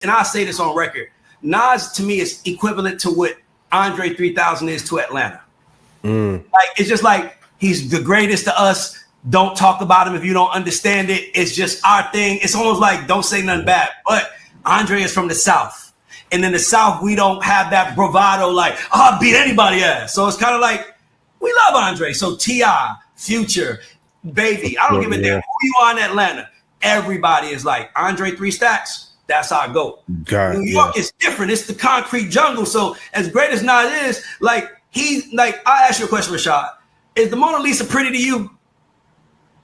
and I'll say this on record, Nas to me is equivalent to what Andre 3000 is to Atlanta. Like, it's just like, he's the greatest to us. Don't talk about him if you don't understand it. It's just our thing. It's almost like, don't say nothing bad. But Andre is from the South. And in the South, we don't have that bravado like, oh, I'll beat anybody ass. So it's kind of like, we love Andre. So T.I., Future, Baby, I don't give a damn who you are in Atlanta. Everybody is like, Andre 3 Stacks, that's our GOAT. New York is different. It's the concrete jungle. So as great as Nas is, like, I'll ask you a question, Rashad. Is the Mona Lisa pretty to you?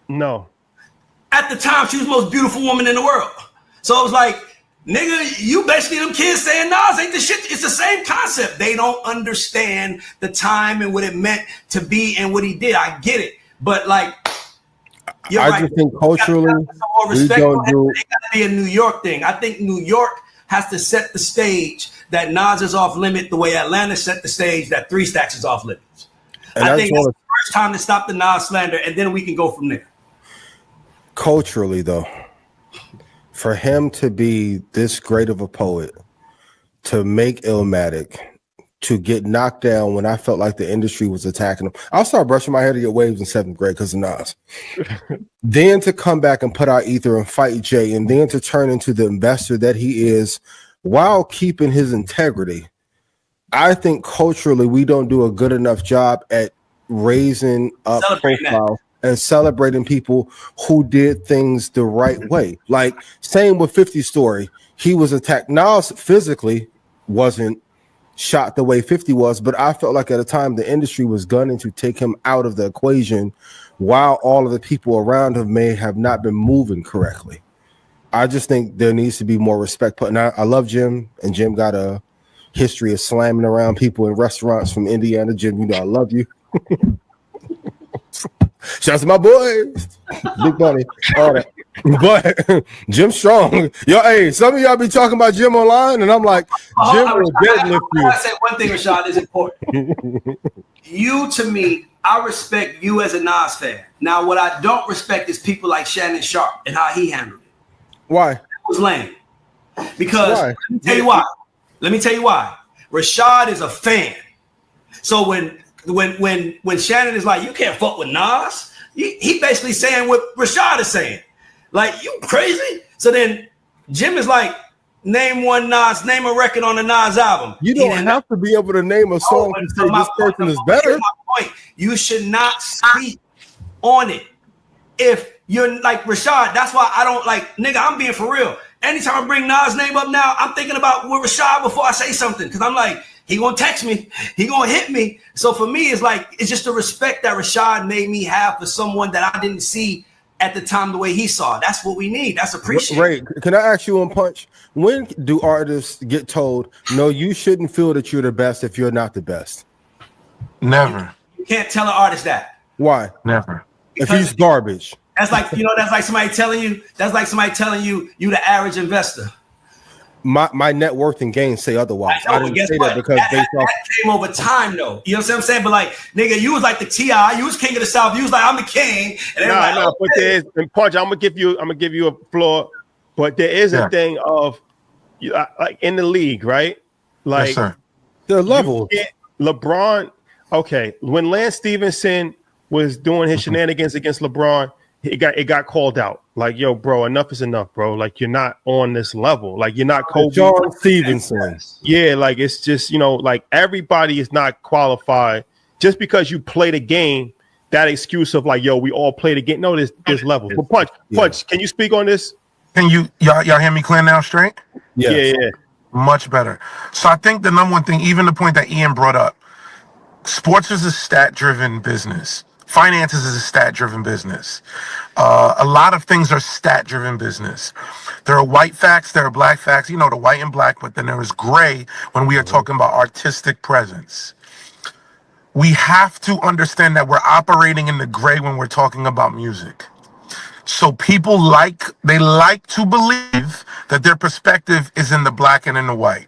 No. At the time, she was the most beautiful woman in the world. So it was like, nigga, you basically them kids saying Nas ain't the shit. It's the same concept. They don't understand the time and what it meant to be and what he did. I get it. But like, you're right. Just think culturally, we don't do. It got to be a New York thing. I think New York has to set the stage that Nas is off limit the way Atlanta set the stage that 3 Stacks is off limits. And I think that's the first time to stop the Nas slander, and then we can go from there. Culturally, though, for him to be this great of a poet, to make Illmatic, to get knocked down when I felt like the industry was attacking him. I'll start brushing my hair to get waves in 7th grade because of Nas. Then to come back and put out Ether and fight Jay, and then to turn into the investor that he is while keeping his integrity. I think culturally we don't do a good enough job at raising up profile and celebrating people who did things the right way. Like, same with 50's story. He was attacked. Nas physically wasn't shot the way 50 was, but I felt like at a time the industry was gunning to take him out of the equation while all of the people around him may have not been moving correctly. I just think there needs to be more respect put. And I love Jim, and Jim got a history of slamming around people in restaurants from Indiana. Jim, you know I love you. Shout out to my boys, Big Money, all that. But Jim strong. Yo, hey, some of y'all be talking about Jim online, and I'm like, Jim will deadlift you. I say one thing, Rashad, is important. You, to me, I respect you as a Nas fan. Now, what I don't respect is people like Shannon Sharp and how he handled it. Why? It was lame. Because let me tell you why. Let me tell you why. Rashad is a fan. So when Shannon is like, you can't fuck with Nas, he basically saying what Rashad is saying. Like, you crazy? So then Jim is like, name one Nas, name a record on the Nas album. You don't have to be able to name a song and say this person is better. My point. You should not speak on it. If you're like Rashad, that's why I don't like, nigga, I'm being for real. Anytime I bring Nas' name up now, I'm thinking about with Rashad before I say something. Because I'm like, he gonna text me, he gonna hit me. So for me, it's like, it's just the respect that Rashad made me have for someone that I didn't see at the time the way he saw. That's what we need. That's appreciated. Right. Can I ask you on Punch? When do artists get told, no, you shouldn't feel that you're the best if you're not the best? Never. You can't tell an artist that. Why? Never. If he's garbage. That's like, that's like somebody telling you, you the average investor. My net worth and gains say otherwise. I didn't say that because that came over time, though. You know what I'm saying? But like, nigga, you was like the T.I., you was king of the South, you was like, I'm the king. And but there is, and Punch, I'm gonna give you a floor, but there is a thing of like in the league, right? Like, yes, sir. The level. LeBron, okay, when Lance Stevenson was doing his shenanigans against LeBron, it got called out. Like, yo, bro, enough is enough, bro. Like, you're not on this level. Like, you're not Kobe. John Stevenson. Yeah, like, it's just, like, everybody is not qualified. Just because you play the game, that excuse of like, yo, we all play the game. No, there's levels. But Punch, can you speak on this? Can y'all hear me clear now straight? Yeah. Much better. So I think the number one thing, even the point that Ian brought up, sports is a stat-driven business. Finances is a stat-driven business. A lot of things are stat-driven business. There are white facts, there are black facts, the white and black, but then there is gray when we are talking about artistic presence. We have to understand that we're operating in the gray when we're talking about music. So people like to believe that their perspective is in the black and in the white.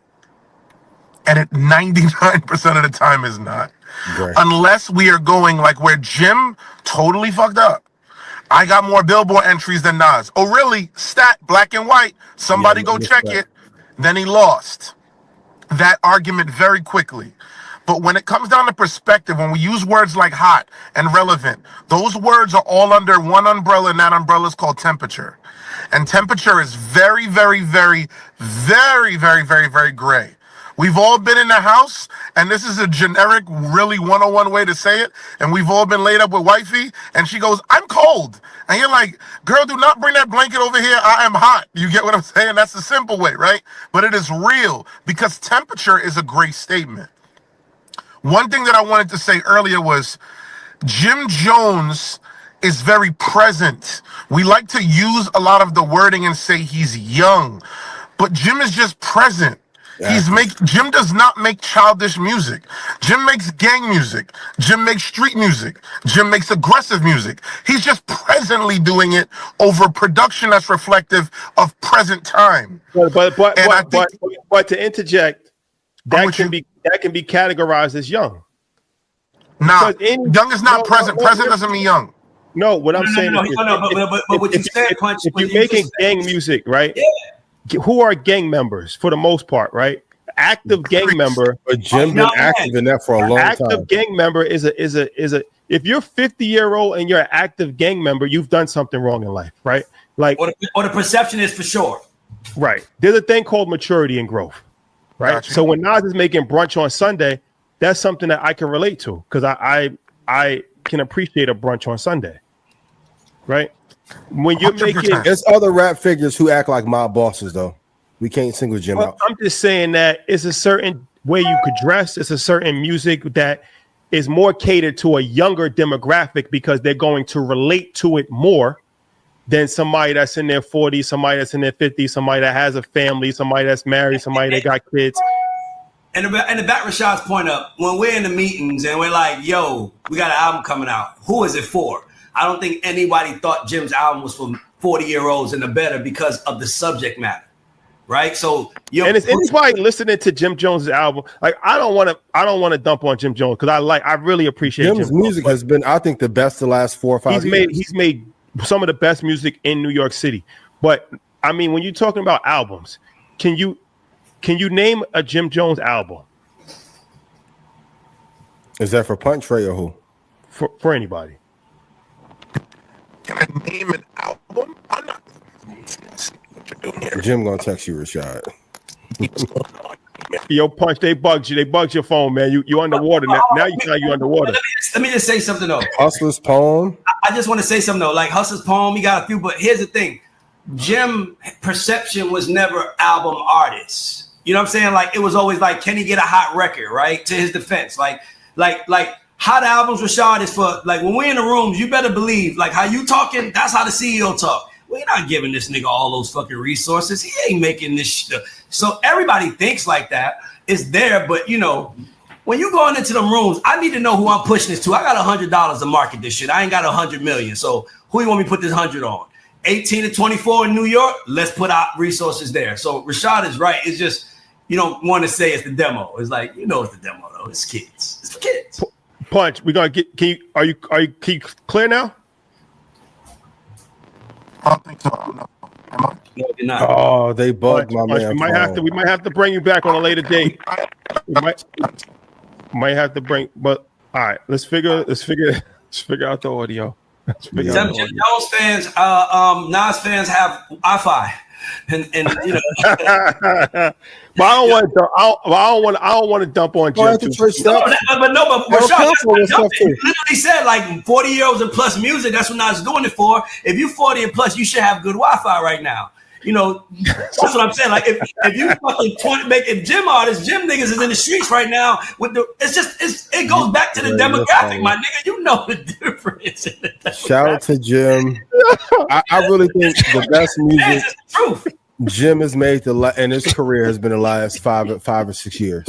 And it 99% of the time is not. Right. Unless we are going like where Jim totally fucked up. I got more Billboard entries than Nas. Oh, really? Stat, black and white. Somebody go check it. then he lost that argument very quickly. But when it comes down to perspective, when we use words like hot and relevant, those words are all under one umbrella, and that umbrella is called temperature. And temperature is very, very, very, very, very, very, very gray. We've all been in the house, and this is a generic, really 101 way to say it, and we've all been laid up with wifey, and she goes, I'm cold. And you're like, girl, do not bring that blanket over here. I am hot. You get what I'm saying? That's the simple way, right? But it is real, because temperature is a gray statement. One thing that I wanted to say earlier was Jim Jones is very present. We like to use a lot of the wording and say he's young, but Jim is just present. Jim does not make childish music. Jim makes gang music. Jim makes street music. Jim makes aggressive music. He's just presently doing it over production that's reflective of present time. But to interject, that can be categorized as young. Nah, young is not present. Present doesn't mean young. No, what I'm saying is, but what you said, Punch, if you're making gang music, right? Yeah. Who are gang members for the most part, right? Active gang member. But Jim been active in that for a long time. Active gang member is a. If you're 50-year-old and you're an active gang member, you've done something wrong in life, right? Like, or the perception is for sure. Right. There's a thing called maturity and growth, right? Gotcha. So when Nas is making brunch on Sunday, that's something that I can relate to because I can appreciate a brunch on Sunday, right? When you're 100%. Making, there's other rap figures who act like mob bosses, though. We can't single Jim out. I'm just saying that it's a certain way you could dress. It's a certain music that is more catered to a younger demographic because they're going to relate to it more than somebody that's in their 40s, somebody that's in their 50s, somebody that has a family, somebody that's married, somebody that got kids. And to back Rashad's point up, when we're in the meetings and we're like, yo, we got an album coming out. Who is it for? I don't think anybody thought Jim's album was for 40-year-olds and the better because of the subject matter, right? So, and it's anybody listening to Jim Jones' album. Like, I don't want to dump on Jim Jones because I really appreciate Jim's music has been, I think, the best the last 4 or 5 years. He's made some of the best music in New York City. But I mean, when you're talking about albums, can you name a Jim Jones album? Is that for Punch, Ray, or who? For anybody. Can I name an album? I'm not. What you're doing here. Jim gonna text you, Rashad. Yo, Punch, they bugged you. They bugged your phone, man. You underwater now. Now you tell you underwater. Let me just say something though. Hustler's Poem. I just want to say something though. Like Hustler's Poem, he got a few, but here's the thing. Jim perception was never album artist. You know what I'm saying? Like it was always like, can he get a hot record? Right? To his defense, like hot albums, Rashad, is for like when we're in the rooms, you better believe like how you talking, that's how the CEO talk. We're not giving this nigga all those fucking resources. He ain't making this shit. So everybody thinks like that. It's there, but you know, when you going into them rooms, I need to know who I'm pushing this to. I got $100 to market this shit. I ain't got 100 million. So who you want me to put this 100 on? 18 to 24 in New York. Let's put out resources there. So Rashad is right. It's just you don't want to say it's the demo. It's like it's the demo though. It's kids. It's for kids. Punch, we're gonna get. Can you clear now? I don't think so. No, you're not. Oh, they bugged my man. We might have to bring you back on a later date. We might have to bring. But all right, let's figure out the audio. Some Jim Jones fans, Nas fans have Wi-Fi. And you know, but I don't want to dump on Jim. But Rashad, literally said like 40-year-olds and plus music. That's what Nas doing it for. If you 40 and plus, you should have good Wi-Fi right now. You know, that's what I'm saying. Like if you fucking if gym artists, gym niggas is in the streets right now with the, it goes back to the demographic, my nigga. You know the difference. Shout out to Jim. I really think the best music Jim has made in his career has been the last five or 6 years.